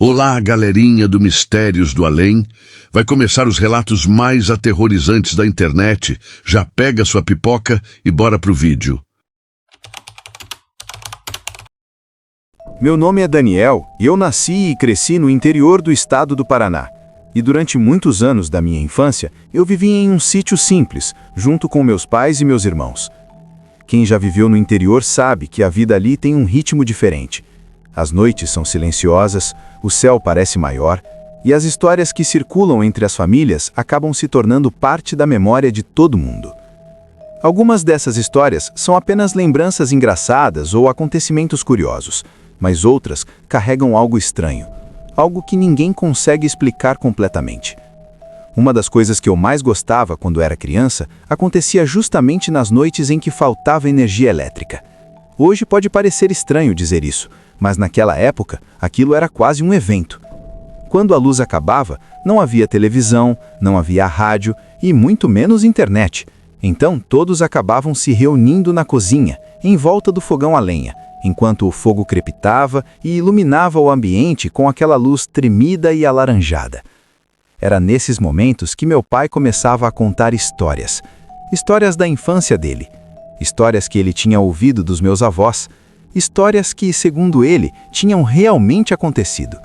Olá, galerinha do Mistérios do Além. Vai começar os relatos mais aterrorizantes da internet. Já pega sua pipoca e bora pro vídeo. Meu nome é Daniel e eu nasci e cresci no interior do estado do Paraná. E durante muitos anos da minha infância, eu vivi em um sítio simples, junto com meus pais e meus irmãos. Quem já viveu no interior sabe que a vida ali tem um ritmo diferente. As noites são silenciosas, o céu parece maior, e as histórias que circulam entre as famílias acabam se tornando parte da memória de todo mundo. Algumas dessas histórias são apenas lembranças engraçadas ou acontecimentos curiosos, mas outras carregam algo estranho, algo que ninguém consegue explicar completamente. Uma das coisas que eu mais gostava quando era criança acontecia justamente nas noites em que faltava energia elétrica. Hoje pode parecer estranho dizer isso, mas naquela época aquilo era quase um evento. Quando a luz acabava, não havia televisão, não havia rádio e muito menos internet. Então todos acabavam se reunindo na cozinha, em volta do fogão a lenha, enquanto o fogo crepitava e iluminava o ambiente com aquela luz tremida e alaranjada. Era nesses momentos que meu pai começava a contar histórias. Histórias da infância dele. Histórias que ele tinha ouvido dos meus avós. Histórias que, segundo ele, tinham realmente acontecido.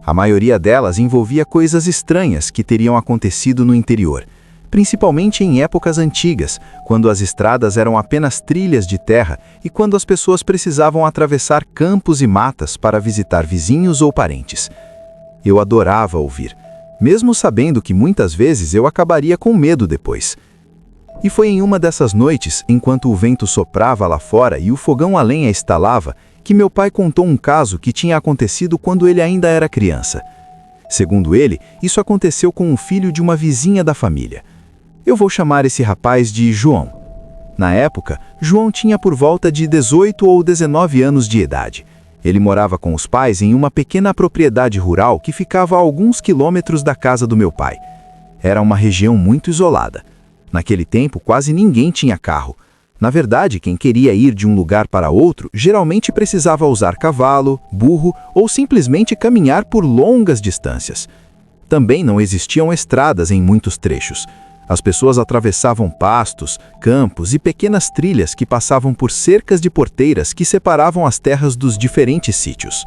A maioria delas envolvia coisas estranhas que teriam acontecido no interior, principalmente em épocas antigas, quando as estradas eram apenas trilhas de terra e quando as pessoas precisavam atravessar campos e matas para visitar vizinhos ou parentes. Eu adorava ouvir, mesmo sabendo que muitas vezes eu acabaria com medo depois. E foi em uma dessas noites, enquanto o vento soprava lá fora e o fogão a lenha estalava, que meu pai contou um caso que tinha acontecido quando ele ainda era criança. Segundo ele, isso aconteceu com um filho de uma vizinha da família. Eu vou chamar esse rapaz de João. Na época, João tinha por volta de 18 ou 19 anos de idade. Ele morava com os pais em uma pequena propriedade rural que ficava a alguns quilômetros da casa do meu pai. Era uma região muito isolada. Naquele tempo, quase ninguém tinha carro. Na verdade, quem queria ir de um lugar para outro geralmente precisava usar cavalo, burro ou simplesmente caminhar por longas distâncias. Também não existiam estradas em muitos trechos. As pessoas atravessavam pastos, campos e pequenas trilhas que passavam por cercas de porteiras que separavam as terras dos diferentes sítios.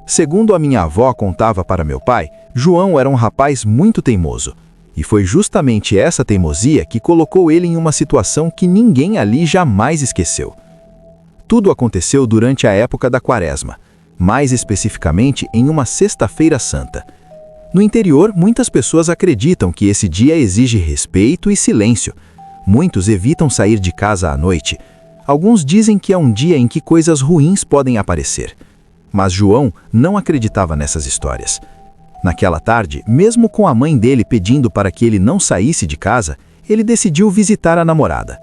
Segundo a minha avó contava para meu pai, João era um rapaz muito teimoso. E foi justamente essa teimosia que colocou ele em uma situação que ninguém ali jamais esqueceu. Tudo aconteceu durante a época da Quaresma, mais especificamente em uma Sexta-feira Santa. No interior, muitas pessoas acreditam que esse dia exige respeito e silêncio. Muitos evitam sair de casa à noite. Alguns dizem que é um dia em que coisas ruins podem aparecer. Mas João não acreditava nessas histórias. Naquela tarde, mesmo com a mãe dele pedindo para que ele não saísse de casa, ele decidiu visitar a namorada.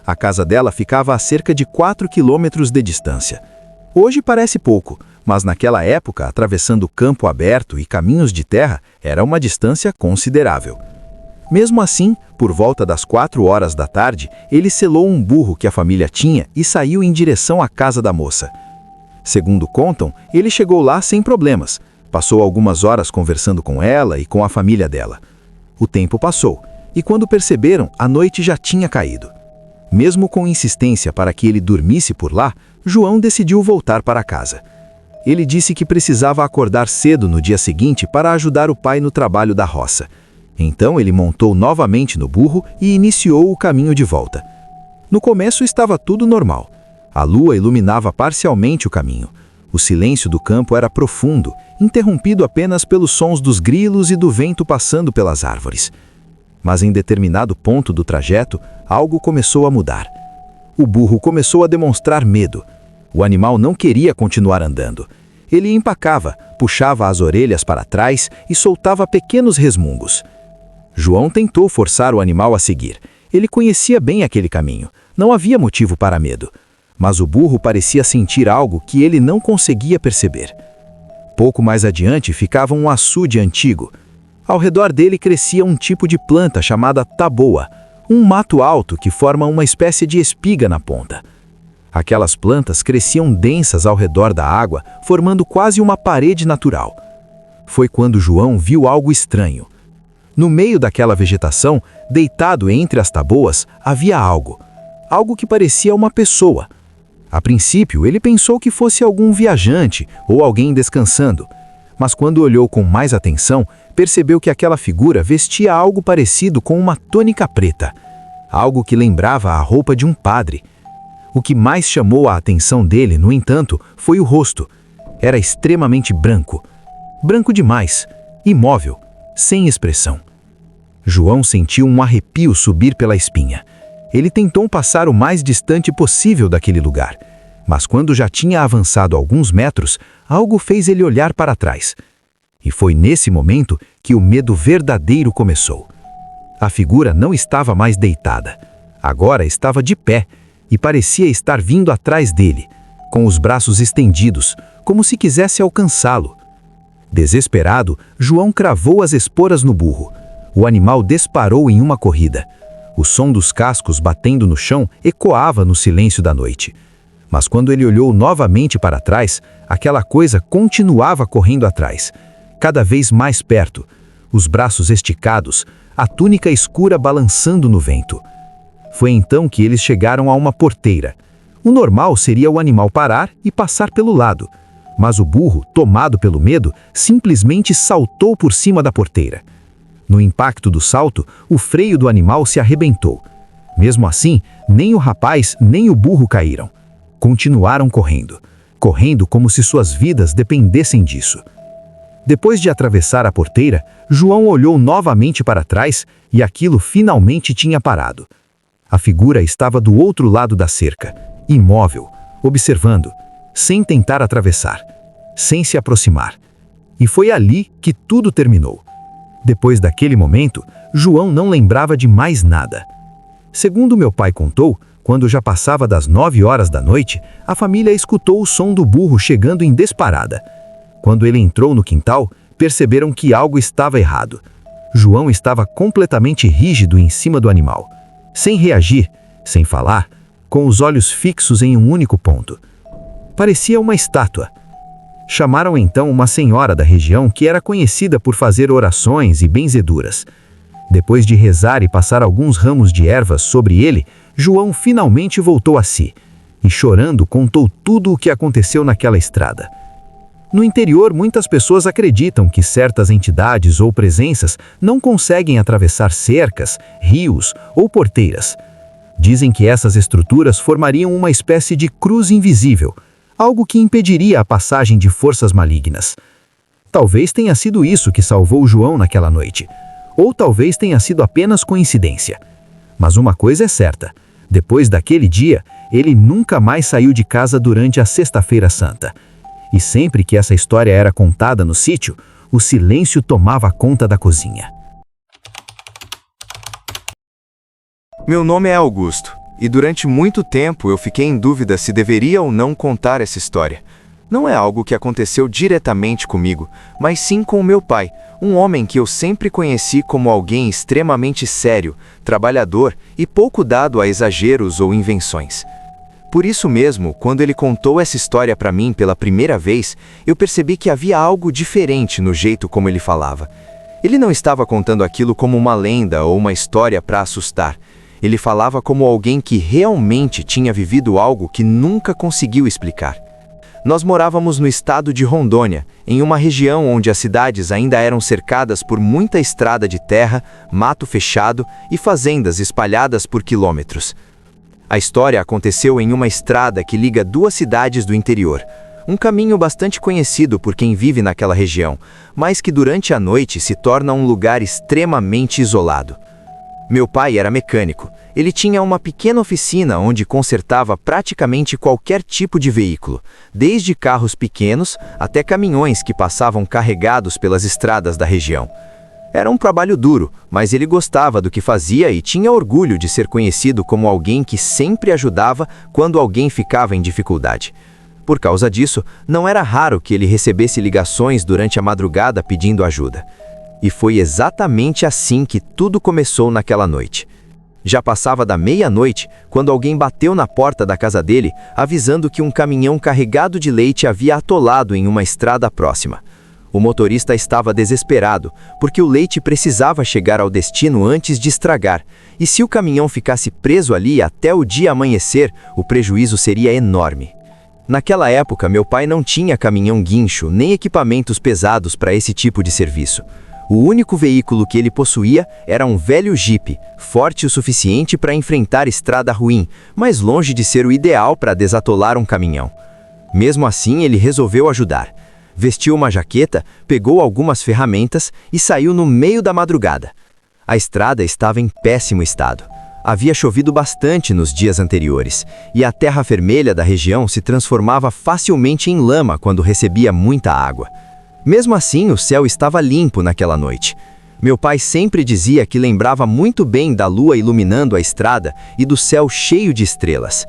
A casa dela ficava a cerca de 4 quilômetros de distância. Hoje parece pouco, mas naquela época, atravessando campo aberto e caminhos de terra, era uma distância considerável. Mesmo assim, por volta das 4 horas da tarde, ele selou um burro que a família tinha e saiu em direção à casa da moça. Segundo contam, ele chegou lá sem problemas. Passou algumas horas conversando com ela e com a família dela. O tempo passou, e quando perceberam, a noite já tinha caído. Mesmo com insistência para que ele dormisse por lá, João decidiu voltar para casa. Ele disse que precisava acordar cedo no dia seguinte para ajudar o pai no trabalho da roça. Então ele montou novamente no burro e iniciou o caminho de volta. No começo estava tudo normal. A lua iluminava parcialmente o caminho. O silêncio do campo era profundo, interrompido apenas pelos sons dos grilos e do vento passando pelas árvores. Mas em determinado ponto do trajeto, algo começou a mudar. O burro começou a demonstrar medo. O animal não queria continuar andando. Ele empacava, puxava as orelhas para trás e soltava pequenos resmungos. João tentou forçar o animal a seguir. Ele conhecia bem aquele caminho. Não havia motivo para medo. Mas o burro parecia sentir algo que ele não conseguia perceber. Pouco mais adiante ficava um açude antigo. Ao redor dele crescia um tipo de planta chamada taboa, um mato alto que forma uma espécie de espiga na ponta. Aquelas plantas cresciam densas ao redor da água, formando quase uma parede natural. foi quando João viu algo estranho. No meio daquela vegetação, deitado entre as taboas, havia algo. Algo que parecia uma pessoa. A princípio, ele pensou que fosse algum viajante ou alguém descansando. Mas quando olhou com mais atenção, percebeu que aquela figura vestia algo parecido com uma túnica preta. Algo que lembrava a roupa de um padre. O que mais chamou a atenção dele, no entanto, foi o rosto. Era extremamente branco. Branco demais, imóvel, sem expressão. João sentiu um arrepio subir pela espinha. Ele tentou passar o mais distante possível daquele lugar. Mas quando já tinha avançado alguns metros, algo fez ele olhar para trás. E foi nesse momento que o medo verdadeiro começou. A figura não estava mais deitada. Agora estava de pé e parecia estar vindo atrás dele, com os braços estendidos, como se quisesse alcançá-lo. Desesperado, João cravou as esporas no burro. O animal disparou em uma corrida. O som dos cascos batendo no chão ecoava no silêncio da noite. Mas quando ele olhou novamente para trás, aquela coisa continuava correndo atrás, cada vez mais perto, os braços esticados, a túnica escura balançando no vento. Foi então que eles chegaram a uma porteira. O normal seria o animal parar e passar pelo lado, mas o burro, tomado pelo medo, simplesmente saltou por cima da porteira. No impacto do salto, o freio do animal se arrebentou. Mesmo assim, nem o rapaz nem o burro caíram. Continuaram correndo, correndo como se suas vidas dependessem disso. Depois de atravessar a porteira, João olhou novamente para trás e aquilo finalmente tinha parado. A figura estava do outro lado da cerca, imóvel, observando, sem tentar atravessar, sem se aproximar. E foi ali que tudo terminou. Depois daquele momento, João não lembrava de mais nada. Segundo meu pai contou, quando já passava das 9 horas da noite, a família escutou o som do burro chegando em disparada. Quando ele entrou no quintal, perceberam que algo estava errado. João estava completamente rígido em cima do animal, sem reagir, sem falar, com os olhos fixos em um único ponto. Parecia uma estátua. Chamaram então uma senhora da região que era conhecida por fazer orações e benzeduras. Depois de rezar e passar alguns ramos de ervas sobre ele, João finalmente voltou a si e, chorando, contou tudo o que aconteceu naquela estrada. No interior, muitas pessoas acreditam que certas entidades ou presenças não conseguem atravessar cercas, rios ou porteiras. Dizem que essas estruturas formariam uma espécie de cruz invisível, algo que impediria a passagem de forças malignas. Talvez tenha sido isso que salvou João naquela noite, ou talvez tenha sido apenas coincidência. Mas uma coisa é certa, depois daquele dia, ele nunca mais saiu de casa durante a Sexta-feira Santa. E sempre que essa história era contada no sítio, o silêncio tomava conta da cozinha. Meu nome é Augusto, e durante muito tempo eu fiquei em dúvida se deveria ou não contar essa história. Não é algo que aconteceu diretamente comigo, mas sim com o meu pai, um homem que eu sempre conheci como alguém extremamente sério, trabalhador e pouco dado a exageros ou invenções. Por isso mesmo, quando ele contou essa história para mim pela primeira vez, eu percebi que havia algo diferente no jeito como ele falava. Ele não estava contando aquilo como uma lenda ou uma história para assustar. Ele falava como alguém que realmente tinha vivido algo que nunca conseguiu explicar. Nós morávamos no estado de Rondônia, em uma região onde as cidades ainda eram cercadas por muita estrada de terra, mato fechado e fazendas espalhadas por quilômetros. A história aconteceu em uma estrada que liga duas cidades do interior, um caminho bastante conhecido por quem vive naquela região, mas que durante a noite se torna um lugar extremamente isolado. Meu pai era mecânico. Ele tinha uma pequena oficina onde consertava praticamente qualquer tipo de veículo, desde carros pequenos até caminhões que passavam carregados pelas estradas da região. Era um trabalho duro, mas ele gostava do que fazia e tinha orgulho de ser conhecido como alguém que sempre ajudava quando alguém ficava em dificuldade. Por causa disso, não era raro que ele recebesse ligações durante a madrugada pedindo ajuda. E foi exatamente assim que tudo começou naquela noite. Já passava da meia-noite quando alguém bateu na porta da casa dele, avisando que um caminhão carregado de leite havia atolado em uma estrada próxima. O motorista estava desesperado, porque o leite precisava chegar ao destino antes de estragar, e se o caminhão ficasse preso ali até o dia amanhecer, o prejuízo seria enorme. Naquela época, meu pai não tinha caminhão guincho, nem equipamentos pesados para esse tipo de serviço. O único veículo que ele possuía era um velho Jeep, forte o suficiente para enfrentar estrada ruim, mas longe de ser o ideal para desatolar um caminhão. Mesmo assim, ele resolveu ajudar. Vestiu uma jaqueta, pegou algumas ferramentas e saiu no meio da madrugada. A estrada estava em péssimo estado. Havia chovido bastante nos dias anteriores, e a terra vermelha da região se transformava facilmente em lama quando recebia muita água. Mesmo assim, o céu estava limpo naquela noite. Meu pai sempre dizia que lembrava muito bem da lua iluminando a estrada e do céu cheio de estrelas.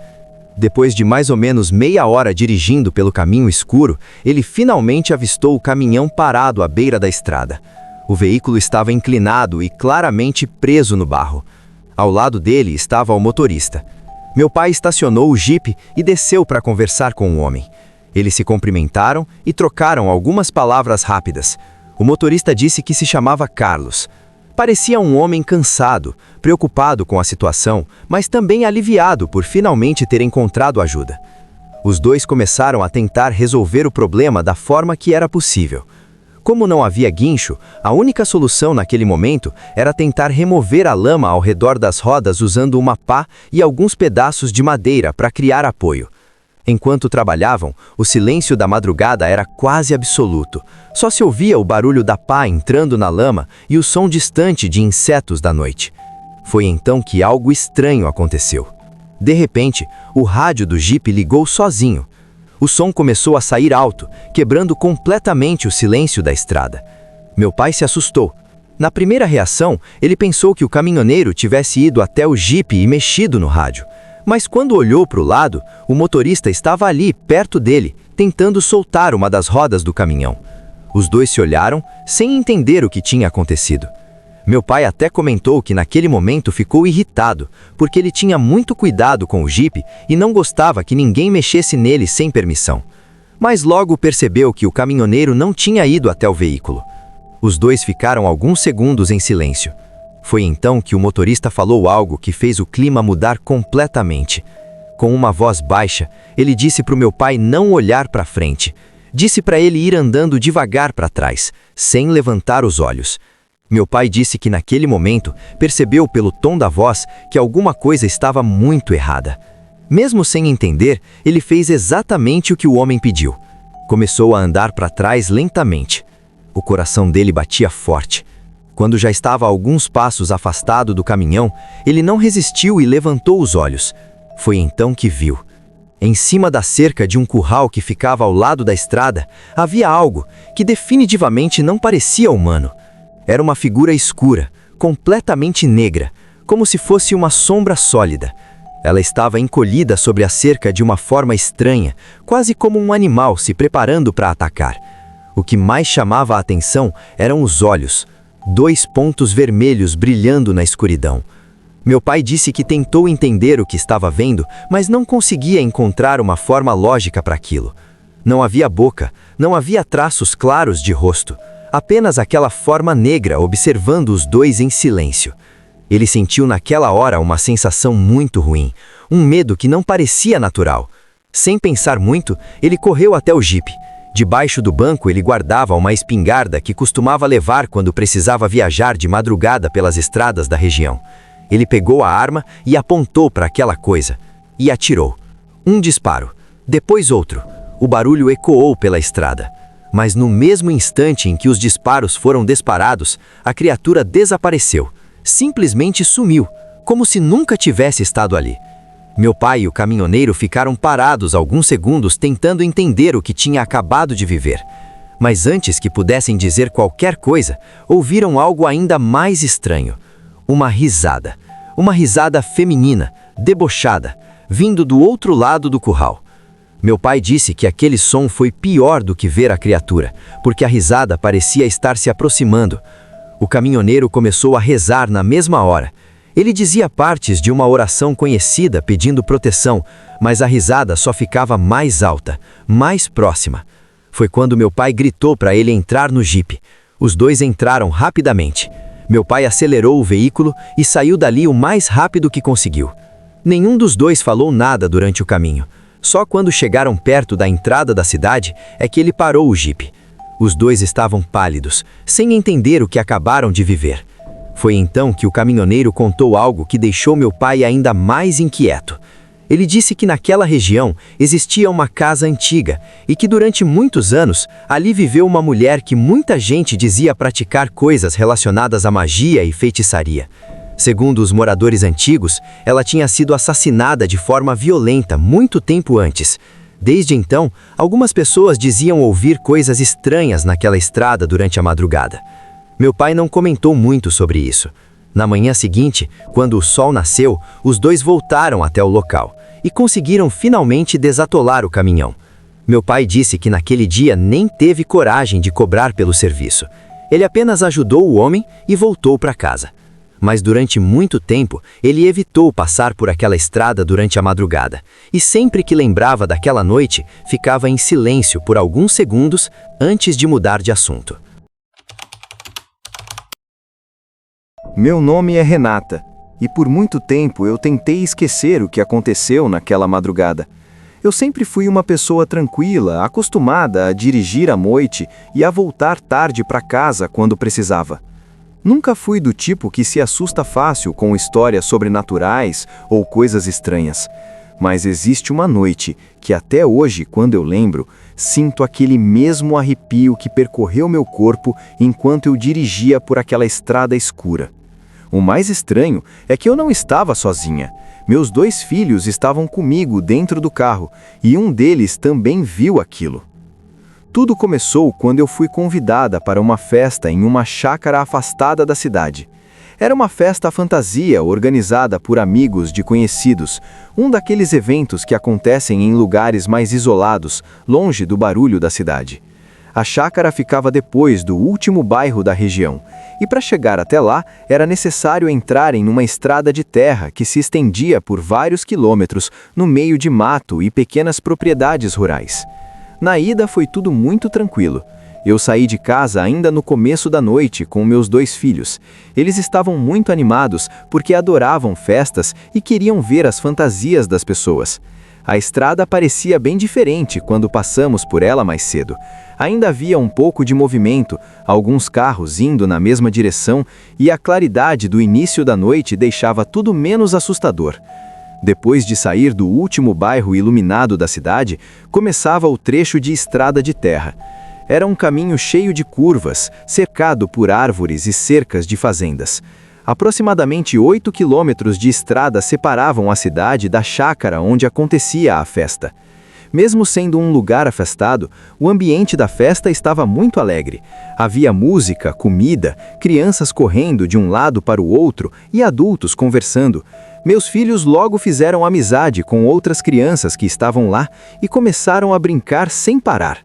Depois de mais ou menos meia hora dirigindo pelo caminho escuro, ele finalmente avistou o caminhão parado à beira da estrada. O veículo estava inclinado e claramente preso no barro. Ao lado dele estava o motorista. Meu pai estacionou o Jeep e desceu para conversar com o homem. Eles se cumprimentaram e trocaram algumas palavras rápidas. O motorista disse que se chamava Carlos. Parecia um homem cansado, preocupado com a situação, mas também aliviado por finalmente ter encontrado ajuda. Os dois começaram a tentar resolver o problema da forma que era possível. Como não havia guincho, a única solução naquele momento era tentar remover a lama ao redor das rodas usando uma pá e alguns pedaços de madeira para criar apoio. Enquanto trabalhavam, o silêncio da madrugada era quase absoluto. Só se ouvia o barulho da pá entrando na lama e o som distante de insetos da noite. Foi então que algo estranho aconteceu. De repente, o rádio do Jeep ligou sozinho. O som começou a sair alto, quebrando completamente o silêncio da estrada. Meu pai se assustou. Na primeira reação, ele pensou que o caminhoneiro tivesse ido até o Jeep e mexido no rádio. Mas quando olhou para o lado, o motorista estava ali, perto dele, tentando soltar uma das rodas do caminhão. Os dois se olharam, sem entender o que tinha acontecido. Meu pai até comentou que naquele momento ficou irritado, porque ele tinha muito cuidado com o Jeep e não gostava que ninguém mexesse nele sem permissão. Mas logo percebeu que o caminhoneiro não tinha ido até o veículo. Os dois ficaram alguns segundos em silêncio. Foi então que o motorista falou algo que fez o clima mudar completamente. Com uma voz baixa, ele disse para o meu pai não olhar para frente. Disse para ele ir andando devagar para trás, sem levantar os olhos. Meu pai disse que naquele momento percebeu pelo tom da voz que alguma coisa estava muito errada. Mesmo sem entender, ele fez exatamente o que o homem pediu. Começou a andar para trás lentamente. O coração dele batia forte. Quando já estava a alguns passos afastado do caminhão, ele não resistiu e levantou os olhos. Foi então que viu. Em cima da cerca de um curral que ficava ao lado da estrada, havia algo que definitivamente não parecia humano. Era uma figura escura, completamente negra, como se fosse uma sombra sólida. Ela estava encolhida sobre a cerca de uma forma estranha, quase como um animal se preparando para atacar. O que mais chamava a atenção eram os olhos. 2 pontos vermelhos brilhando na escuridão. Meu pai disse que tentou entender o que estava vendo, mas não conseguia encontrar uma forma lógica para aquilo. Não havia boca, não havia traços claros de rosto, apenas aquela forma negra observando os dois em silêncio. Ele sentiu naquela hora uma sensação muito ruim, um medo que não parecia natural. Sem pensar muito, ele correu até o Jeep. Debaixo do banco ele guardava uma espingarda que costumava levar quando precisava viajar de madrugada pelas estradas da região. Ele pegou a arma e apontou para aquela coisa. E atirou. Um disparo. Depois outro. O barulho ecoou pela estrada. Mas no mesmo instante em que os disparos foram disparados, a criatura desapareceu. Simplesmente sumiu, como se nunca tivesse estado ali. Meu pai e o caminhoneiro ficaram parados alguns segundos tentando entender o que tinha acabado de viver. Mas antes que pudessem dizer qualquer coisa, ouviram algo ainda mais estranho. Uma risada. Uma risada feminina, debochada, vindo do outro lado do curral. Meu pai disse que aquele som foi pior do que ver a criatura, porque a risada parecia estar se aproximando. O caminhoneiro começou a rezar na mesma hora. Ele dizia partes de uma oração conhecida pedindo proteção, mas a risada só ficava mais alta, mais próxima. Foi quando meu pai gritou para ele entrar no jipe. Os dois entraram rapidamente. Meu pai acelerou o veículo e saiu dali o mais rápido que conseguiu. Nenhum dos dois falou nada durante o caminho. Só quando chegaram perto da entrada da cidade é que ele parou o jipe. Os dois estavam pálidos, sem entender o que acabaram de viver. Foi então que o caminhoneiro contou algo que deixou meu pai ainda mais inquieto. Ele disse que naquela região existia uma casa antiga e que durante muitos anos ali viveu uma mulher que muita gente dizia praticar coisas relacionadas à magia e feitiçaria. Segundo os moradores antigos, ela tinha sido assassinada de forma violenta muito tempo antes. Desde então, algumas pessoas diziam ouvir coisas estranhas naquela estrada durante a madrugada. Meu pai não comentou muito sobre isso. Na manhã seguinte, quando o sol nasceu, os dois voltaram até o local e conseguiram finalmente desatolar o caminhão. Meu pai disse que naquele dia nem teve coragem de cobrar pelo serviço. Ele apenas ajudou o homem e voltou para casa. Mas durante muito tempo, ele evitou passar por aquela estrada durante a madrugada, e sempre que lembrava daquela noite, ficava em silêncio por alguns segundos antes de mudar de assunto. Meu nome é Renata, e por muito tempo eu tentei esquecer o que aconteceu naquela madrugada. Eu sempre fui uma pessoa tranquila, acostumada a dirigir à noite e a voltar tarde para casa quando precisava. Nunca fui do tipo que se assusta fácil com histórias sobrenaturais ou coisas estranhas. Mas existe uma noite que até hoje, quando eu lembro, sinto aquele mesmo arrepio que percorreu meu corpo enquanto eu dirigia por aquela estrada escura. O mais estranho é que eu não estava sozinha. Meus 2 filhos estavam comigo dentro do carro e um deles também viu aquilo. Tudo começou quando eu fui convidada para uma festa em uma chácara afastada da cidade. Era uma festa fantasia organizada por amigos de conhecidos, um daqueles eventos que acontecem em lugares mais isolados, longe do barulho da cidade. A chácara ficava depois do último bairro da região, e para chegar até lá era necessário entrar em uma estrada de terra que se estendia por vários quilômetros no meio de mato e pequenas propriedades rurais. Na ida foi tudo muito tranquilo. Eu saí de casa ainda no começo da noite com meus 2 filhos. Eles estavam muito animados porque adoravam festas e queriam ver as fantasias das pessoas. A estrada parecia bem diferente quando passamos por ela mais cedo. Ainda havia um pouco de movimento, alguns carros indo na mesma direção e a claridade do início da noite deixava tudo menos assustador. Depois de sair do último bairro iluminado da cidade, começava o trecho de estrada de terra. Era um caminho cheio de curvas, cercado por árvores e cercas de fazendas. Aproximadamente 8 quilômetros de estrada separavam a cidade da chácara onde acontecia a festa. Mesmo sendo um lugar afastado, o ambiente da festa estava muito alegre. Havia música, comida, crianças correndo de um lado para o outro e adultos conversando. Meus filhos logo fizeram amizade com outras crianças que estavam lá e começaram a brincar sem parar.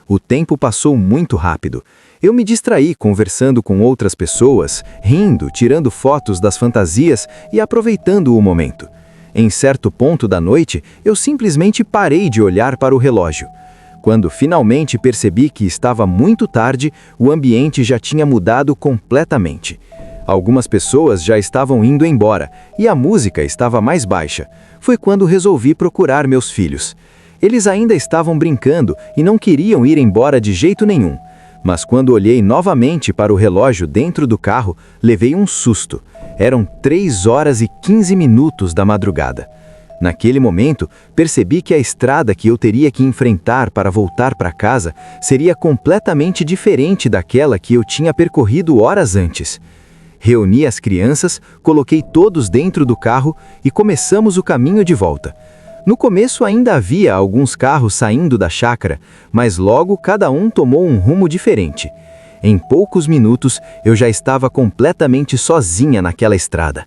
O tempo passou muito rápido. Eu me distraí conversando com outras pessoas, rindo, tirando fotos das fantasias e aproveitando o momento. Em certo ponto da noite, eu simplesmente parei de olhar para o relógio. Quando finalmente percebi que estava muito tarde, o ambiente já tinha mudado completamente. Algumas pessoas já estavam indo embora e a música estava mais baixa. Foi quando resolvi procurar meus filhos. Eles ainda estavam brincando e não queriam ir embora de jeito nenhum. Mas quando olhei novamente para o relógio dentro do carro, levei um susto. Eram 3h15 da madrugada. Naquele momento, percebi que a estrada que eu teria que enfrentar para voltar para casa seria completamente diferente daquela que eu tinha percorrido horas antes. Reuni as crianças, coloquei todos dentro do carro e começamos o caminho de volta. No começo ainda havia alguns carros saindo da chácara, mas logo cada um tomou um rumo diferente. Em poucos minutos, eu já estava completamente sozinha naquela estrada.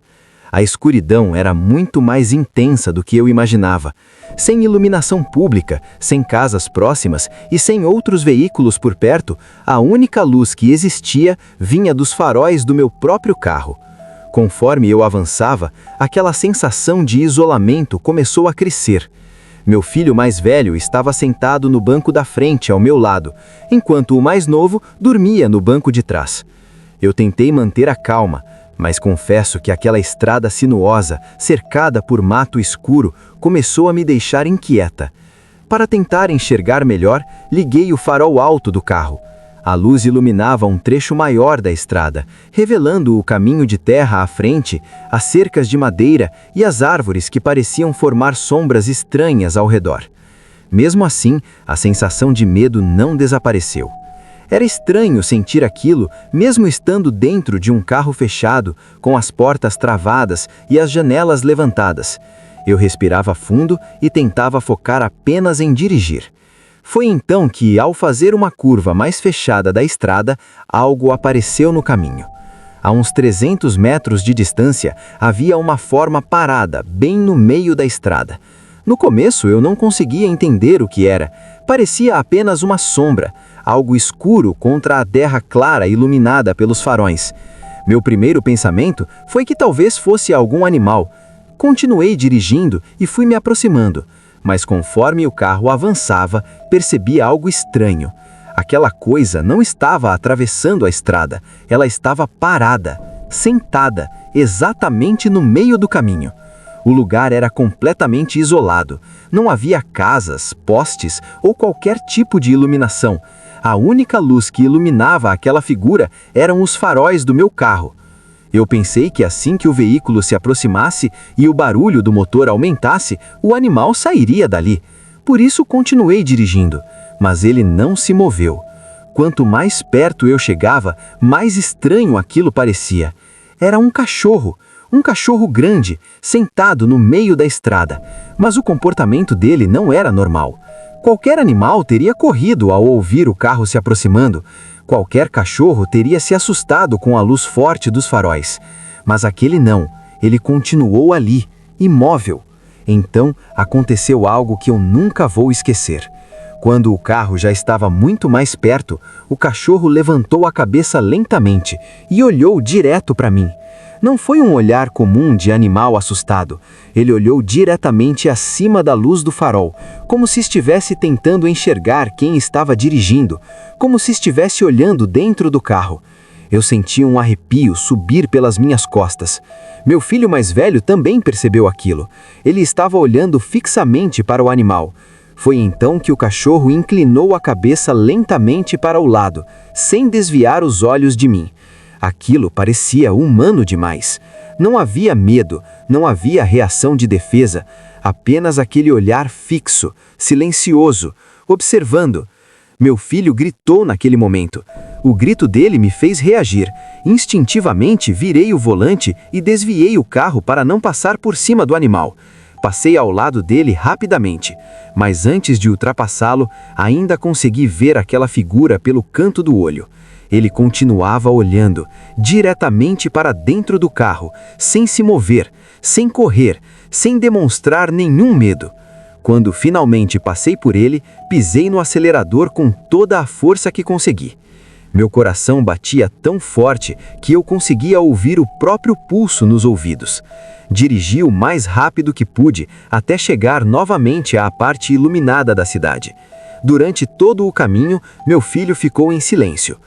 A escuridão era muito mais intensa do que eu imaginava. Sem iluminação pública, sem casas próximas e sem outros veículos por perto, a única luz que existia vinha dos faróis do meu próprio carro. Conforme eu avançava, aquela sensação de isolamento começou a crescer. Meu filho mais velho estava sentado no banco da frente ao meu lado, enquanto o mais novo dormia no banco de trás. Eu tentei manter a calma, mas confesso que aquela estrada sinuosa, cercada por mato escuro, começou a me deixar inquieta. Para tentar enxergar melhor, liguei o farol alto do carro. A luz iluminava um trecho maior da estrada, revelando o caminho de terra à frente, as cercas de madeira e as árvores que pareciam formar sombras estranhas ao redor. Mesmo assim, a sensação de medo não desapareceu. Era estranho sentir aquilo, mesmo estando dentro de um carro fechado, com as portas travadas e as janelas levantadas. Eu respirava fundo e tentava focar apenas em dirigir. Foi então que, ao fazer uma curva mais fechada da estrada, algo apareceu no caminho. A uns 300 metros de distância, havia uma forma parada, bem no meio da estrada. No começo, eu não conseguia entender o que era. Parecia apenas uma sombra, algo escuro contra a terra clara iluminada pelos faróis. Meu primeiro pensamento foi que talvez fosse algum animal. Continuei dirigindo e fui me aproximando. Mas conforme o carro avançava, percebi algo estranho. Aquela coisa não estava atravessando a estrada, ela estava parada, sentada, exatamente no meio do caminho. O lugar era completamente isolado. Não havia casas, postes ou qualquer tipo de iluminação. A única luz que iluminava aquela figura eram os faróis do meu carro. Eu pensei que assim que o veículo se aproximasse e o barulho do motor aumentasse, o animal sairia dali. Por isso continuei dirigindo, mas ele não se moveu. Quanto mais perto eu chegava, mais estranho aquilo parecia. Era um cachorro grande, sentado no meio da estrada, mas o comportamento dele não era normal. Qualquer animal teria corrido ao ouvir o carro se aproximando. Qualquer cachorro teria se assustado com a luz forte dos faróis. Mas aquele não, ele continuou ali, imóvel. Então aconteceu algo que eu nunca vou esquecer. Quando o carro já estava muito mais perto, o cachorro levantou a cabeça lentamente e olhou direto para mim. Não foi um olhar comum de animal assustado. Ele olhou diretamente acima da luz do farol, como se estivesse tentando enxergar quem estava dirigindo, como se estivesse olhando dentro do carro. Eu senti um arrepio subir pelas minhas costas. Meu filho mais velho também percebeu aquilo. Ele estava olhando fixamente para o animal. Foi então que o cachorro inclinou a cabeça lentamente para o lado, sem desviar os olhos de mim. Aquilo parecia humano demais. Não havia medo, não havia reação de defesa, apenas aquele olhar fixo, silencioso, observando. Meu filho gritou naquele momento. O grito dele me fez reagir. Instintivamente virei o volante e desviei o carro para não passar por cima do animal. Passei ao lado dele rapidamente, mas antes de ultrapassá-lo, ainda consegui ver aquela figura pelo canto do olho. Ele continuava olhando, diretamente para dentro do carro, sem se mover, sem correr, sem demonstrar nenhum medo. Quando finalmente passei por ele, pisei no acelerador com toda a força que consegui. Meu coração batia tão forte que eu conseguia ouvir o próprio pulso nos ouvidos. Dirigi o mais rápido que pude até chegar novamente à parte iluminada da cidade. Durante todo o caminho, meu filho ficou em silêncio.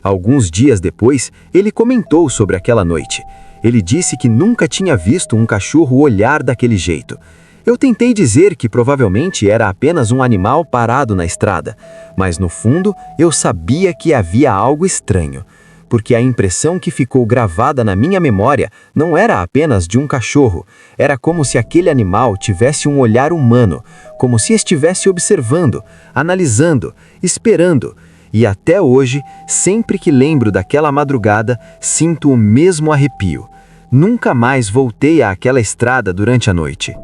Alguns dias depois, ele comentou sobre aquela noite. Ele disse que nunca tinha visto um cachorro olhar daquele jeito. Eu tentei dizer que provavelmente era apenas um animal parado na estrada, mas no fundo eu sabia que havia algo estranho, porque a impressão que ficou gravada na minha memória não era apenas de um cachorro, era como se aquele animal tivesse um olhar humano, como se estivesse observando, analisando, esperando. E até hoje, sempre que lembro daquela madrugada, sinto o mesmo arrepio. Nunca mais voltei àquela estrada durante a noite.